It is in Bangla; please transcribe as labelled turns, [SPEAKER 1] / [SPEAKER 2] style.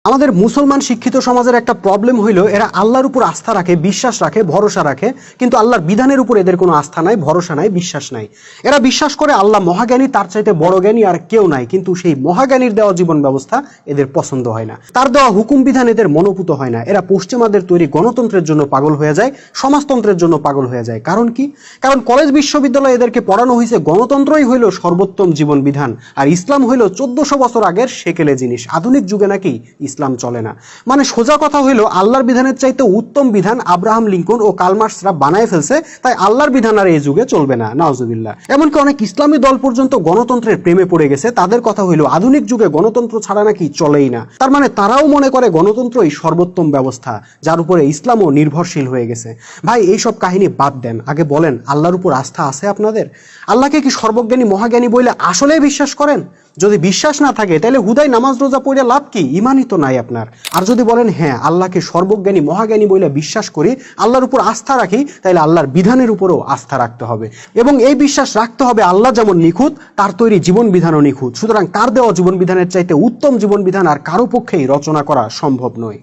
[SPEAKER 1] আমাদের মুসলমান শিক্ষিত সমাজের একটা প্রবলেম হইলো এরা আল্লাহর উপর আস্থা রাখে, বিশ্বাস রাখে, ভরসা রাখে, কিন্তু আল্লাহর বিধানের উপর এদের কোনো আস্থা নাই, ভরসা নাই, বিশ্বাস নাই। এরা বিশ্বাস করে আল্লাহ মহাজ্ঞানী, তার চাইতে বড় জ্ঞানী আর কেউ নাই, কিন্তু সেই মহাজ্ঞানীর দেওয়া জীবন ব্যবস্থা এদের পছন্দ হয় না, তার দেওয়া হুকুম বিধান এদের মনোপুত হয় না। এরা পশ্চিমাদের তৈরি গণতন্ত্রের জন্য পাগল হয়ে যায়, সমাজতন্ত্রের জন্য পাগল হয়ে যায়। কারণ কি? কারণ কলেজ বিশ্ববিদ্যালয়ে এদেরকে পড়ানো হয়েছে গণতন্ত্রই হইল সর্বোত্তম জীবন বিধান, আর ইসলাম হইল 1400 বছর আগের সেকেলে জিনিস। আধুনিক যুগে নাকি ইসলাম চলে না। মানে সোজা কথা হইলো আল্লাহর বিধানের চাইতে উত্তম বিধান আব্রাহাম লিঙ্কন ও কার্ল মার্কসরা বানায় ফেলছে, তাই আল্লাহর বিধান আর এই যুগে চলবে না, নাউজুবিল্লাহ। এমনকি অনেক ইসলামী দল পর্যন্ত গণতন্ত্রের প্রেমে পড়ে গেছে। তাদের কথা হইলো আধুনিক যুগে গণতন্ত্র ছাড়া নাকি চলেই না। তার মানে তারাও মনে করে গণতন্ত্রই সর্বোত্তম ব্যবস্থা, যার উপরে ইসলামও নির্ভরশীল হয়ে গেছে। ভাই, এইসব কাহিনী বাদ দেন, আগে বলেন আল্লাহর উপর আস্থা আছে আপনাদের? আল্লাহকে কি সর্বজ্ঞানী মহাজ্ঞানী বলে আসলেই বিশ্বাস করেন? যদি বিশ্বাস না থাকে তাহলে হুদাই নামাজ রোজা পড়ে লাভ কি? ইমানই তো নাই আপনার। আর যদি বলেন হ্যাঁ আল্লাহকে সর্বজ্ঞানী মহাজ্ঞানী বলে বিশ্বাস করি, আল্লাহর উপর আস্থা রাখি, তাহলে আল্লাহর বিধানের উপরও আস্থা রাখতে হবে, এবং এই বিশ্বাস রাখতে হবে আল্লাহ যেমন নিখুঁত, তার তৈরি জীবন বিধানও নিখুঁত। সুতরাং তার দেওয়া জীবন বিধানের চাইতে উত্তম জীবন বিধান আর কারো পক্ষেই রচনা করা সম্ভব নয়।